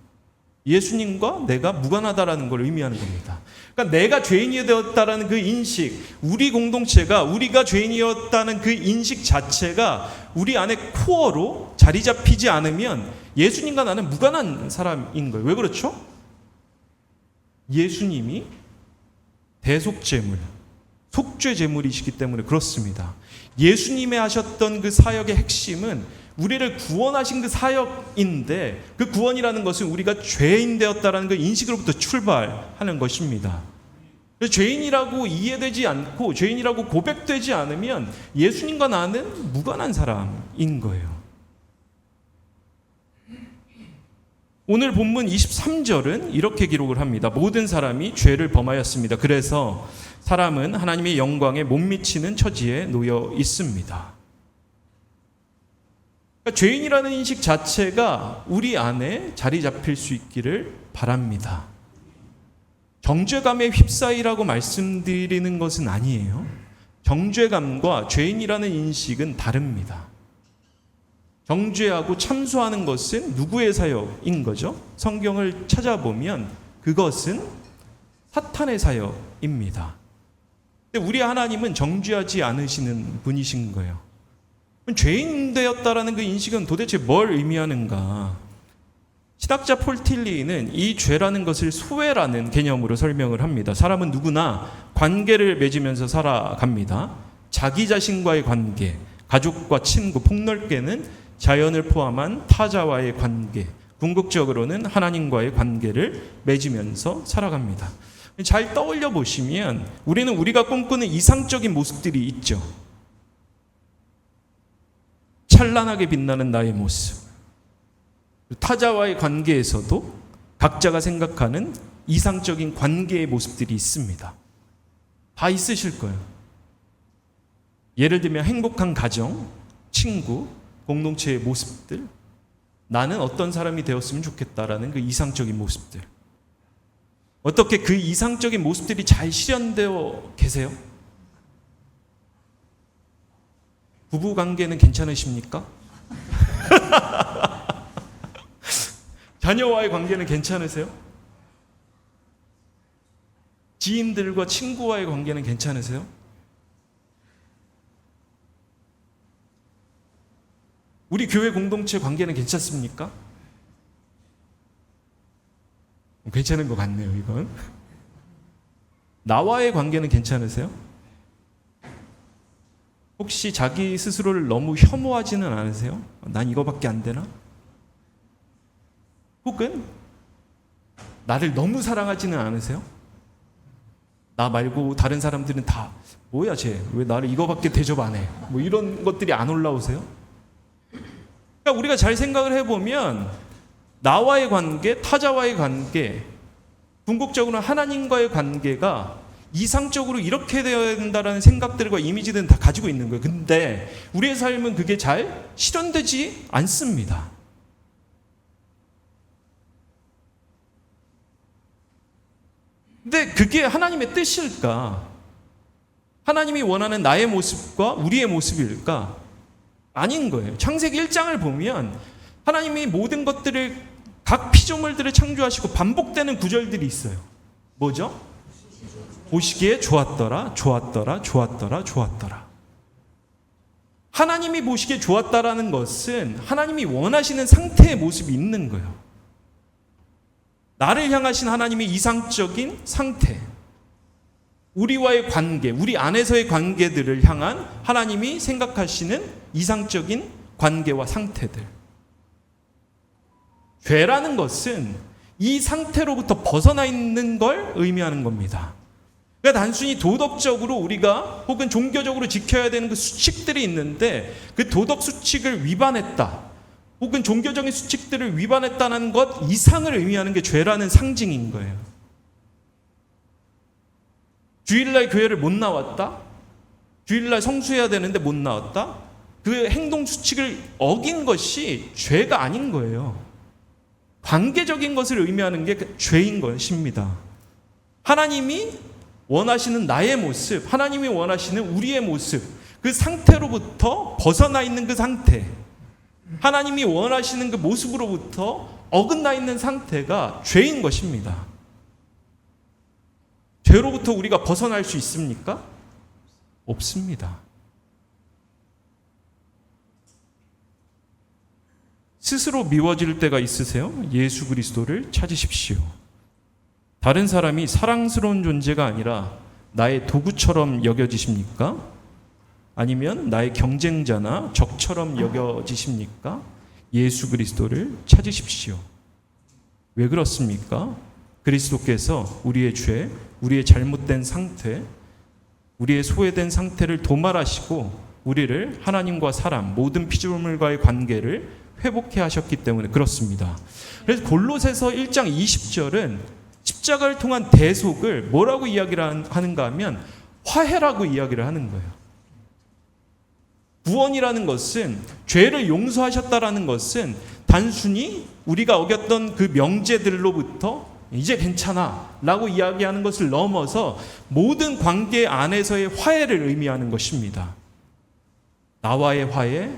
예수님과 내가 무관하다라는 걸 의미하는 겁니다. 그러니까 내가 죄인이 되었다라는 그 인식, 우리 공동체가 우리가 죄인이었다는 그 인식 자체가 우리 안에 코어로 자리 잡히지 않으면 예수님과 나는 무관한 사람인 거예요. 왜 그렇죠? 예수님이 대속제물, 속죄제물이시기 때문에 그렇습니다. 예수님의 하셨던 그 사역의 핵심은 우리를 구원하신 그 사역인데, 그 구원이라는 것은 우리가 죄인 되었다라는 그 인식으로부터 출발하는 것입니다. 죄인이라고 이해되지 않고 죄인이라고 고백되지 않으면 예수님과 나는 무관한 사람인 거예요. 오늘 본문 23절은 이렇게 기록을 합니다. 모든 사람이 죄를 범하였습니다. 그래서 사람은 하나님의 영광에 못 미치는 처지에 놓여 있습니다. 그러니까 죄인이라는 인식 자체가 우리 안에 자리 잡힐 수 있기를 바랍니다. 정죄감에 휩싸이라고 말씀드리는 것은 아니에요. 정죄감과 죄인이라는 인식은 다릅니다. 정죄하고 참소하는 것은 누구의 사역인 거죠? 성경을 찾아보면 그것은 사탄의 사역입니다. 근데 우리 하나님은 정죄하지 않으시는 분이신 거예요. 죄인 되었다라는 그 인식은 도대체 뭘 의미하는가? 신학자 폴 틸리는 이 죄라는 것을 소외라는 개념으로 설명을 합니다. 사람은 누구나 관계를 맺으면서 살아갑니다. 자기 자신과의 관계, 가족과 친구, 폭넓게는 자연을 포함한 타자와의 관계, 궁극적으로는 하나님과의 관계를 맺으면서 살아갑니다. 잘 떠올려 보시면 우리는 우리가 꿈꾸는 이상적인 모습들이 있죠. 찬란하게 빛나는 나의 모습, 타자와의 관계에서도 각자가 생각하는 이상적인 관계의 모습들이 있습니다. 다 있으실 거예요. 예를 들면 행복한 가정, 친구, 공동체의 모습들, 나는 어떤 사람이 되었으면 좋겠다라는 그 이상적인 모습들. 어떻게 그 이상적인 모습들이 잘 실현되어 계세요? 부부 관계는 괜찮으십니까? 자녀와의 관계는 괜찮으세요? 지인들과 친구와의 관계는 괜찮으세요? 우리 교회 공동체 관계는 괜찮습니까? 괜찮은 것 같네요, 이건. 나와의 관계는 괜찮으세요? 혹시 자기 스스로를 너무 혐오하지는 않으세요? 난 이거밖에 안 되나? 혹은 나를 너무 사랑하지는 않으세요? 나 말고 다른 사람들은 다 뭐야 쟤 왜 나를 이거밖에 대접 안 해? 뭐 이런 것들이 안 올라오세요? 그러니까 우리가 잘 생각을 해보면 나와의 관계, 타자와의 관계, 궁극적으로 하나님과의 관계가 이상적으로 이렇게 되어야 된다는 생각들과 이미지들은 다 가지고 있는 거예요. 근데 우리의 삶은 그게 잘 실현되지 않습니다. 근데 그게 하나님의 뜻일까? 하나님이 원하는 나의 모습과 우리의 모습일까? 아닌 거예요. 창세기 1장을 보면 하나님이 모든 것들을 각 피조물들을 창조하시고 반복되는 구절들이 있어요. 뭐죠? 보시기에 좋았더라, 좋았더라, 좋았더라, 좋았더라. 하나님이 보시기에 좋았다라는 것은 하나님이 원하시는 상태의 모습이 있는 거예요. 나를 향하신 하나님의 이상적인 상태, 우리와의 관계, 우리 안에서의 관계들을 향한 하나님이 생각하시는 이상적인 관계와 상태들. 죄라는 것은 이 상태로부터 벗어나 있는 걸 의미하는 겁니다. 그러니까 단순히 도덕적으로 우리가 혹은 종교적으로 지켜야 되는 그 수칙들이 있는데 그 도덕 수칙을 위반했다, 혹은 종교적인 수칙들을 위반했다는 것 이상을 의미하는 게 죄라는 상징인 거예요. 주일날 교회를 못 나왔다? 주일날 성수해야 되는데 못 나왔다? 그 행동 수칙을 어긴 것이 죄가 아닌 거예요. 관계적인 것을 의미하는 게 죄인 것입니다. 하나님이 원하시는 나의 모습, 하나님이 원하시는 우리의 모습, 그 상태로부터 벗어나 있는 그 상태, 하나님이 원하시는 그 모습으로부터 어긋나 있는 상태가 죄인 것입니다. 죄로부터 우리가 벗어날 수 있습니까? 없습니다. 스스로 미워질 때가 있으세요? 예수 그리스도를 찾으십시오. 다른 사람이 사랑스러운 존재가 아니라 나의 도구처럼 여겨지십니까? 아니면 나의 경쟁자나 적처럼 여겨지십니까? 예수 그리스도를 찾으십시오. 왜 그렇습니까? 그리스도께서 우리의 죄, 우리의 잘못된 상태, 우리의 소외된 상태를 도말하시고 우리를 하나님과 사람, 모든 피조물과의 관계를 회복해 하셨기 때문에 그렇습니다. 그래서 골로새서 1장 20절은 십자가를 통한 대속을 뭐라고 이야기를 하는가 하면 화해라고 이야기를 하는 거예요. 구원이라는 것은, 죄를 용서하셨다라는 것은 단순히 우리가 어겼던 그 명제들로부터 이제 괜찮아 라고 이야기하는 것을 넘어서 모든 관계 안에서의 화해를 의미하는 것입니다. 나와의 화해,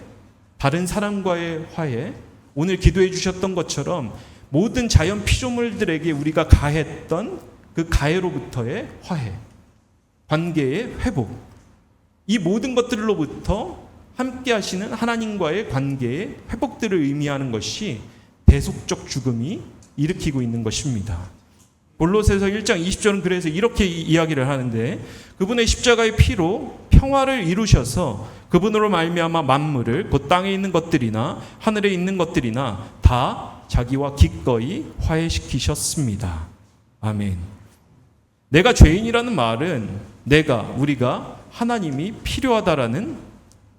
다른 사람과의 화해, 오늘 기도해 주셨던 것처럼 모든 자연 피조물들에게 우리가 가했던 그 가해로부터의 화해, 관계의 회복, 이 모든 것들로부터 함께 하시는 하나님과의 관계의 회복들을 의미하는 것이 대속적 죽음이 일으키고 있는 것입니다. 골로새서 1장 20절은 그래서 이렇게 이야기를 하는데, 그분의 십자가의 피로 평화를 이루셔서 그분으로 말미암아 만물을, 곧 땅에 있는 것들이나 하늘에 있는 것들이나 다 자기와 기꺼이 화해시키셨습니다. 아멘. 내가 죄인이라는 말은 우리가 하나님이 필요하다라는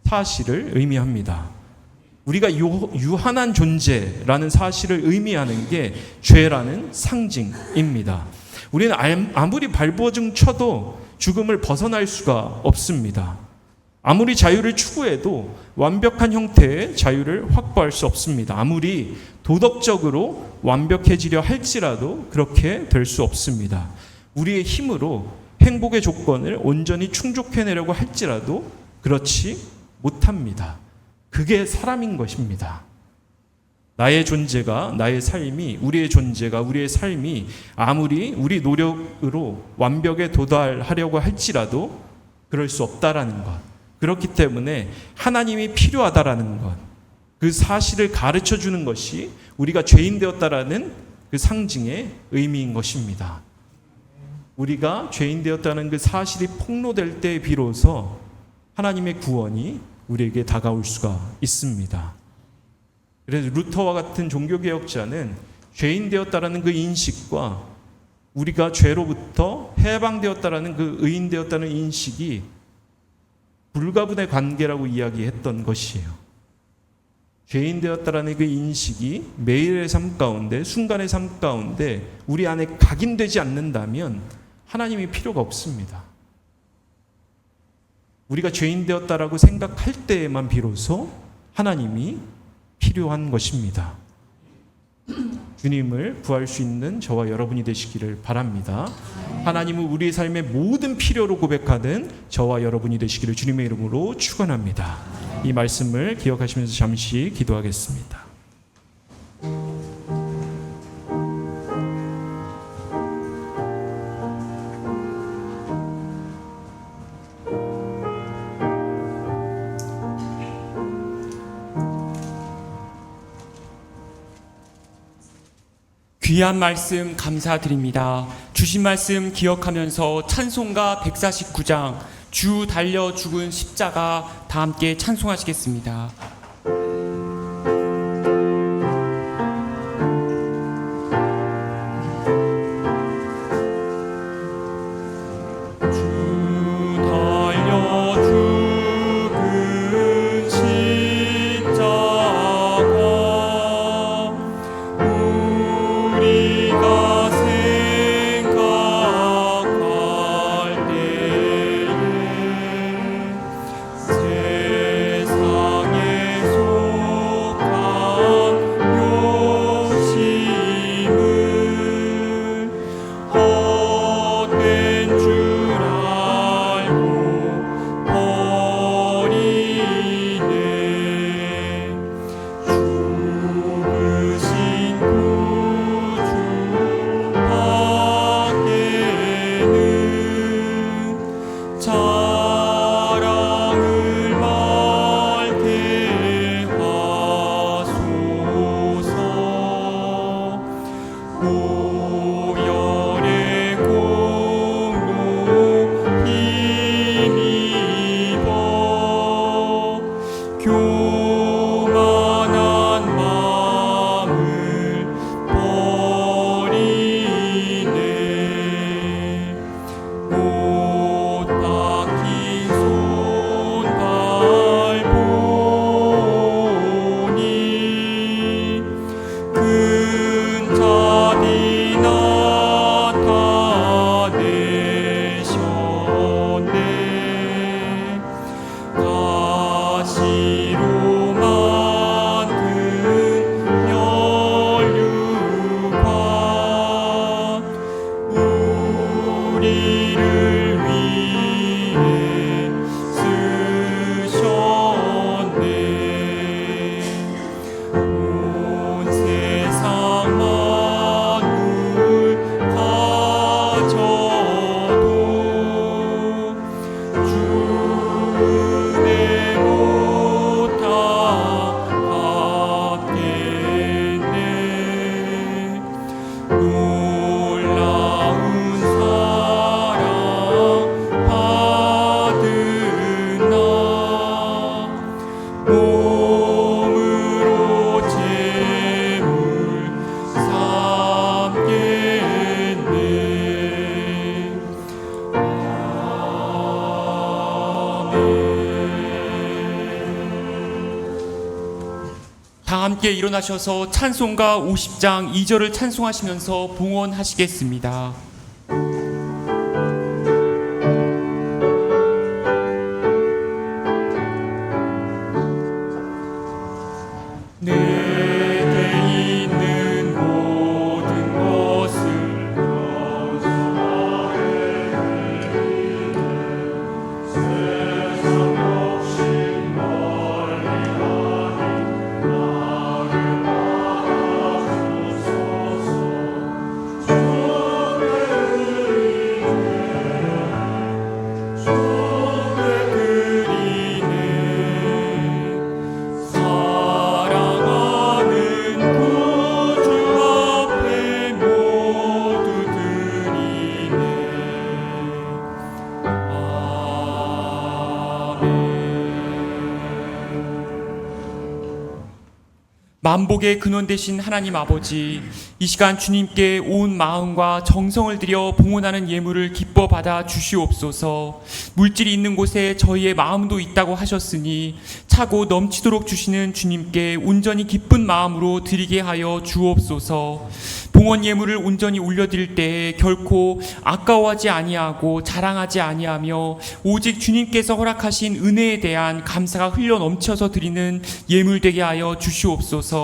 사실을 의미합니다. 우리가 유한한 존재라는 사실을 의미하는 게 죄라는 상징입니다. 우리는 아무리 발버둥 쳐도 죽음을 벗어날 수가 없습니다. 아무리 자유를 추구해도 완벽한 형태의 자유를 확보할 수 없습니다. 아무리 도덕적으로 완벽해지려 할지라도 그렇게 될 수 없습니다. 우리의 힘으로 행복의 조건을 온전히 충족해내려고 할지라도 그렇지 못합니다. 그게 사람인 것입니다. 나의 존재가, 나의 삶이, 우리의 존재가, 우리의 삶이 아무리 우리 노력으로 완벽에 도달하려고 할지라도 그럴 수 없다라는 것. 그렇기 때문에 하나님이 필요하다라는 것, 그 사실을 가르쳐 주는 것이 우리가 죄인 되었다라는 그 상징의 의미인 것입니다. 우리가 죄인 되었다는 그 사실이 폭로될 때 비로소 하나님의 구원이 우리에게 다가올 수가 있습니다. 그래서 루터와 같은 종교개혁자는 죄인 되었다라는 그 인식과 우리가 죄로부터 해방되었다라는 그 의인 되었다는 인식이 불가분의 관계라고 이야기했던 것이에요. 죄인 되었다라는 그 인식이 매일의 삶 가운데, 순간의 삶 가운데 우리 안에 각인되지 않는다면 하나님이 필요가 없습니다. 우리가 죄인 되었다라고 생각할 때에만 비로소 하나님이 필요한 것입니다. 주님을 구할 수 있는 저와 여러분이 되시기를 바랍니다. 하나님은 우리의 삶의 모든 필요로 고백하는 저와 여러분이 되시기를 주님의 이름으로 축원합니다. 이 말씀을 기억하시면서 잠시 기도하겠습니다. 귀한 말씀 감사드립니다. 주신 말씀 기억하면서 찬송가 149장 주 달려 죽은 십자가 다 함께 찬송하시겠습니다. 다 함께 일어나셔서 찬송가 50장 2절을 찬송하시면서 봉헌하시겠습니다. 만복의 근원 되신 하나님 아버지, 이 시간 주님께 온 마음과 정성을 들여 봉헌하는 예물을 기뻐 받아 주시옵소서. 물질이 있는 곳에 저희의 마음도 있다고 하셨으니 차고 넘치도록 주시는 주님께 온전히 기쁜 마음으로 드리게 하여 주옵소서. 봉헌 예물을 온전히 올려드릴 때에 결코 아까워하지 아니하고 자랑하지 아니하며 오직 주님께서 허락하신 은혜에 대한 감사가 흘러 넘쳐서 드리는 예물 되게 하여 주시옵소서.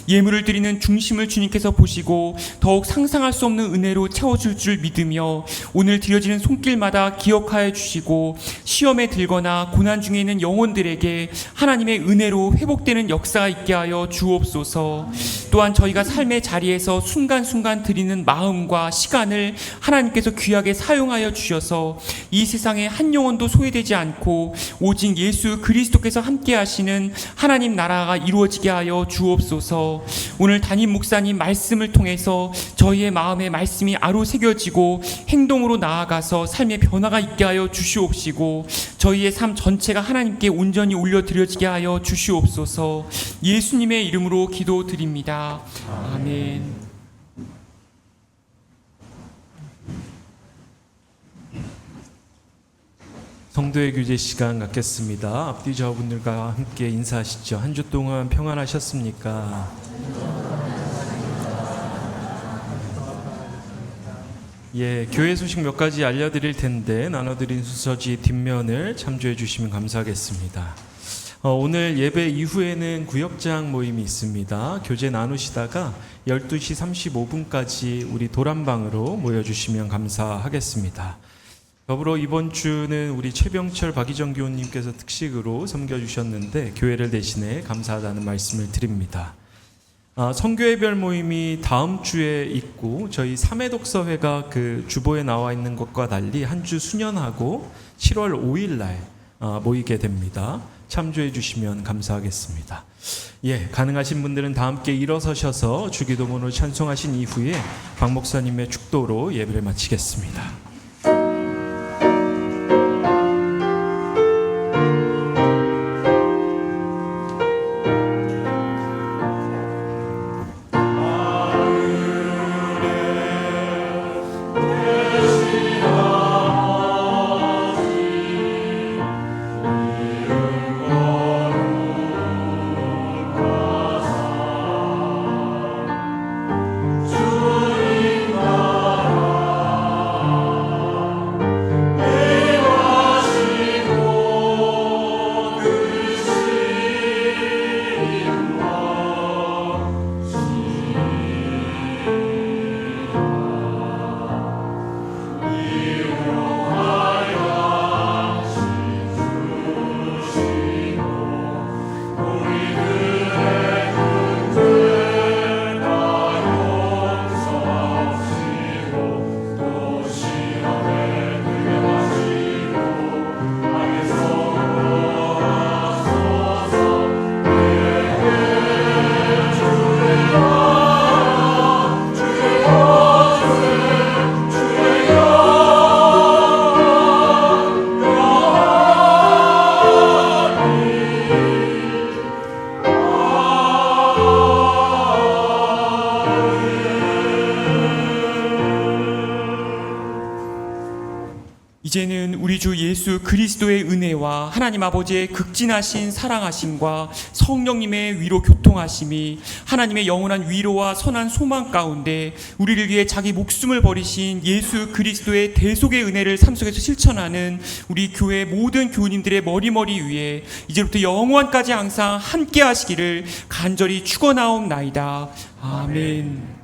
예물을 드리는 중심을 주님께서 보시고 더욱 상상할 수 없는 은혜로 채워줄 줄 믿으며 오늘 드려지는 손길마다 기억하여 주시고 시험에 들거나 고난 중에 있는 영혼들에게 하나님의 은혜로 회복되는 역사가 있게 하여 주옵소서. 또한 저희가 삶의 자리에서 순간순간 드리는 마음과 시간을 하나님께서 귀하게 사용하여 주셔서 이 세상에 한 영혼도 소외되지 않고 오직 예수 그리스도께서 함께 하시는 하나님 나라가 이루어지게 하여 주옵소서. 오늘 담임 목사님 말씀을 통해서 저희의 마음에 말씀이 아로 새겨지고 행동으로 나아가서 삶의 변화가 있게 하여 주시옵시고 저희의 삶 전체가 하나님께 온전히 올려드려지게 하여 주시옵소서. 예수님의 이름으로 기도드립니다. 아멘. 성도의 교제 시간 갖겠습니다. 앞뒤 저분들과 함께 인사하시죠. 한 주 동안 평안하셨습니까? 예, 교회 소식 몇 가지 알려드릴 텐데 나눠드린 순서지 뒷면을 참조해 주시면 감사하겠습니다. 오늘 예배 이후에는 구역장 모임이 있습니다. 교제 나누시다가 12시 35분까지 우리 도란방으로 모여주시면 감사하겠습니다. 더불어 이번 주는 우리 최병철 박희정 교우님께서 특식으로 섬겨주셨는데 교회를 대신해 감사하다는 말씀을 드립니다. 선교회별 모임이 다음 주에 있고 저희 3회 독서회가 그 주보에 나와 있는 것과 달리 한 주 수년하고 7월 5일 날 모이게 됩니다. 참조해 주시면 감사하겠습니다. 예, 가능하신 분들은 다 함께 일어서셔서 주기도문으로 찬송하신 이후에 박 목사님의 축도로 예배를 마치겠습니다. 이제는 우리 주 예수 그리스도의 은혜와 하나님 아버지의 극진하신 사랑하심과 성령님의 위로 교통하심이 하나님의 영원한 위로와 선한 소망 가운데 우리를 위해 자기 목숨을 버리신 예수 그리스도의 대속의 은혜를 삶 속에서 실천하는 우리 교회 모든 교우님들의 머리 위에 이제부터 영원까지 항상 함께 하시기를 간절히 축원하옵나이다. 아멘.